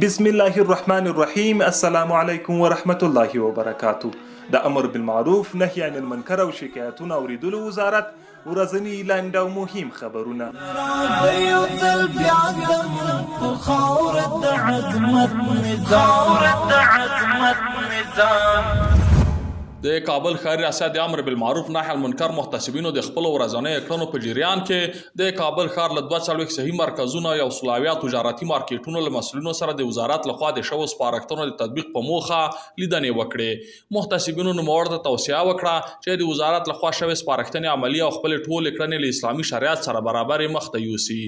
بسم الله الرحمن الرحیم. السلام علیکم ورحمت الله وبرکاتو. د امر بالمعروف نهی عن المنکر او شکایتونو اوریدلو وزارت ورځنی لاند او مهم خبرونه. د کابل ښاري ریاست د امر بالمعروف نهي المنکر محتسبینو د خپل ورځنی کړنو په جریان کې د کابل ښار له 42 صحیح مرکزونو یو سلاویا تجارتي مارکیټونو له مسؤلینو سره د وزارت لخوا د شوو سپارښتنو د تطبیق په موخه لیدنې وکړې. محتسبینو نوموړ ته توصیه وکړه چې د وزارت لخوا شوې سپارښتنې عملی او خپل ټول کړنې له اسلامي شریعت سره برابر مخته یوسي.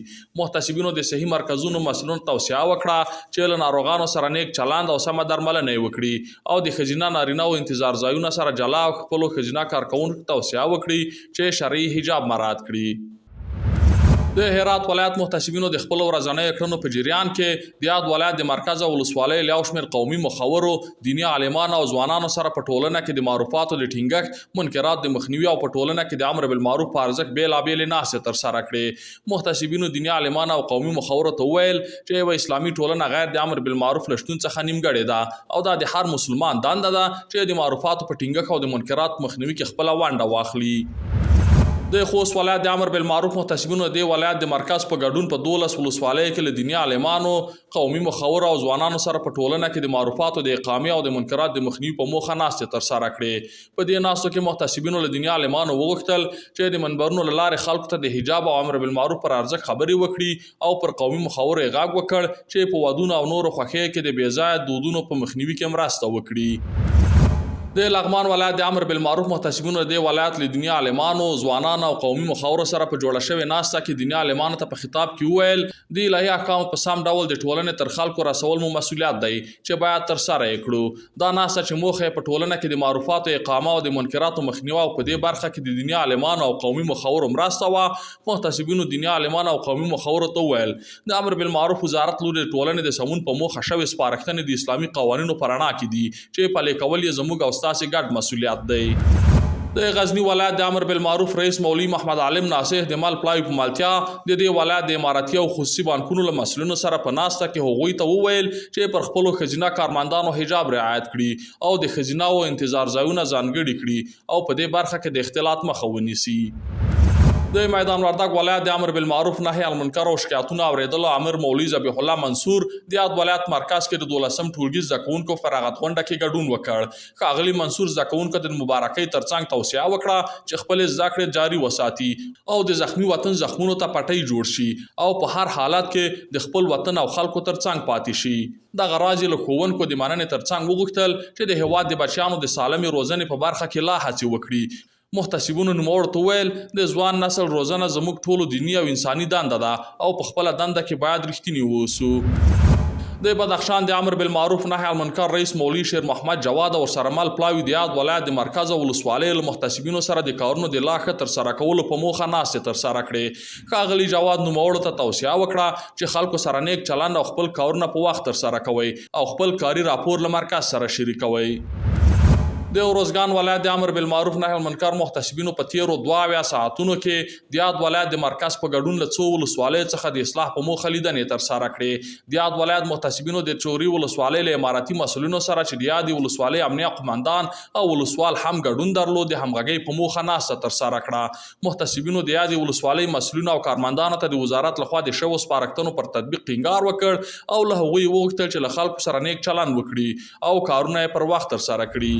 محتسبینو د صحیح مرکزونو مسؤلینو توصیه وکړه چې له ناروغانو سره نیک چلند او سمه درملنه وکړي او د ښځینه نارینه او انتظار ځایونو سره جلا او خپلو ښځینه کارکوونکو توصیه وکړي چې شرعي حجاب مراعات کړي. د هرات ولایت محتسبینو د خپل ورځنی کړنو په جریان کې د یاد ولایت د مرکز او ولسوالۍ له یو شمېر قومي مخورو، دیني عالمانو او ځوانانو سره په ټولنه کې د معروفاتو د ټینګښت، منکرات د مخنیوي او په ټولنه کې د امر بالمعروف په ارزښت بېلابېلې ناستې ترسره کړې. محتسبینو دیني عالمانو او قومي مخورو ته وویل چې یوه اسلامي ټولنه غیر د امر بالمعروف له شتون څخه نیمګړې ده او دا د هر مسلمان دنده ده چې د معروفاتو په ټینګښت او د منکرات مخنیوي کې خپله ونډه واخلي. د خوست ولایت د امر بالمعروف محتسبینو د ولایت د مرکز په ګډون په 12 ولسوالیو کې له دیني عالمانو، قومي مخورو او ځوانانو سره په ټولنه کې د معروفاتو د اقامې او د منکرات د مخنیوي په موخه ناستې ترسره کړې. په دې ناستو کې محتسبینو له دیني عالمانو وغوښتل چې د منبرونو له لارې خلکو ته د حجاب او امر بالمعروف پر ارزښت خبرې وکړي او پر قومي مخورو یې غږ وکړ چې په ودونو او نورو خوښیو کې د بې ځایه دودونو په مخنیوي کې مرسته وکړي. د لغمان ولایت د امر بالمعروف محتسبینو د ولایت له دیني عالمانو، ځوانانو او قومي مخورو سره په جوړه شوې ناسته کې دیني عالمانو ته په خطاب کې وویل د الهي احکامو په سم ډول د ټولنې تر خلکو رسول مو مسؤلیت دی چې باید ترسره یې کړو. دا ناسته چې موخه یې په ټولنه کې د معروفاتو اقامه او د منکراتو مخنیوي او په دې برخه کې د دیني عالمانو او قومي مخورو مرسته وه. محتسبینو دیني عالمانو او قومي مخورو ته وویل د امر بالمعروف وزارت لوري د ټولنې د سمون په موخه شوې سپارښتنې د اسلامي قوانینو په رڼا کې دي چې پلي کول یې زموږ او ستاسې ګډ مسؤلیت دی. د غزنی ولایت د امر بالمعروف رئیس مولوي محمد عالم ناصح د مال پلاوي په مالتیا د دې ولایت د اماراتي او خصوصي بانکونو له مسؤلینو سره په ناسته کې هغوی ته وویل چې پر خپلو ښځینه کارمندانو حجاب رعایت کړي او د ښځینه او انتظار ځایونه ځانګړي کړي او په دې برخه کې د اختلاط مخه ونیسي. د میدان وردګ ولایت د امر بالمعروف نهي المنکر او شکایتونو اوریدلو امر مولوي ذبیح الله منصور د یاد ولایت مرکز کې د 12م ټولګي زده کوونکو فراغت غونډه کې ګډون وکړ. ښاغلي منصور زده کوونکو ته د مبارکۍ ترڅنګ توصیه وکړه چې خپل زده کړې جاري وساتي او د زخمي وطن زخمونو ته پټۍ جوړ شي او په هر حالت کې د خپل وطن او خلکو ترڅنګ پاتې شي. دغه راز له ښوونکو د مننې ترڅنګ وغوښتل چې د هېواد د بچیانو د سالمې روزنې په برخه کې لا هڅې وکړي. محتسبینو نوموړو ته وویل د ځوان نسل روزنه زموږ ټولو دیني او انساني دنده ده او په خپله دنده کې باید رښتیني واوسو. د بدخشان د امر بالمعروف نهي المنکر رئیس مولوي شیر محمد جواد او سره مل پلاوي د یاد ولایت د مرکز او ولسوالیو له محتسبینو سره د کارونو د لا ښه ترسره کولو په موخه ناستې ترسره کړې. ښاغلي جواد نوموړو ته توصیه وکړه چې خلکو سره نیک چلند او خپل کارونه په وخت ترسره کوئ او خپل کاري راپور له مرکز سره شریکوئ. د ارزګان ولایت د امر بالمعروف نهي المنکر محتسبینو په تیرو 22 ساعتونو کې د یاد ولایت د مرکز په ګډون له څو ولسوالیو څخه د اصلاح په موخه لیدنې ترسره کړې. د یاد ولایت محتسبینو د چوري ولسوالۍ له اماراتي مسؤلینو سره چې د یادې ولسوالۍ امنیه قمندان او ولسوال هم ګډون درلود د همغږۍ په موخه ناسته ترسره کړه. محتسبینو د یادې ولسوالۍ مسؤلینو او کارمندانو ته د وزارت لخوا د شوو سپارښتنو پر تطبیق ټینګار وکړ او له هغوی وغوښتل چې له خلکو سره نیک چلند وکړي او کارونه یې پر وخت ترسره کړي.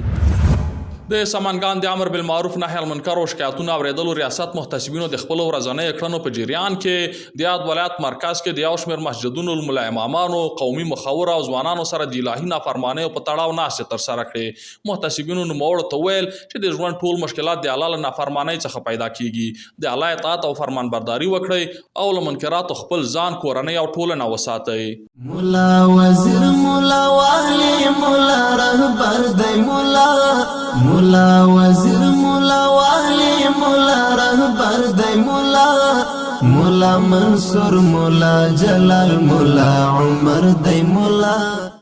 د سمنګان د امر بالمعروف نهي المنکر او شکایتونو اوریدلو ریاست محتسبینو د خپلو ورځنیو کړنو په جریان کې د یاد ولایت مرکز کې د یو شمېر مسجدونو ملا امامانو، قومي مخورو او ځوانانو سره د الهي نافرمانیو په تړاو ناستې ترسره کړې. محتسبینو نوموړو ته ویل چې د ژوند ټول مشکلات د الله له نافرمانۍ څخه پیدا کیږي. د الله اطاعت او فرمانبرداري وکړئ او له منکراتو خپل ځان، کورنۍ او ټولنه وساتئ. مولا وزیر، مولا والی، مولا رهبر دی، مولا وزیر، مولا والی، مولا رهبر دی، مولا منصور، مولا جلال، مولا عمر دی، مولا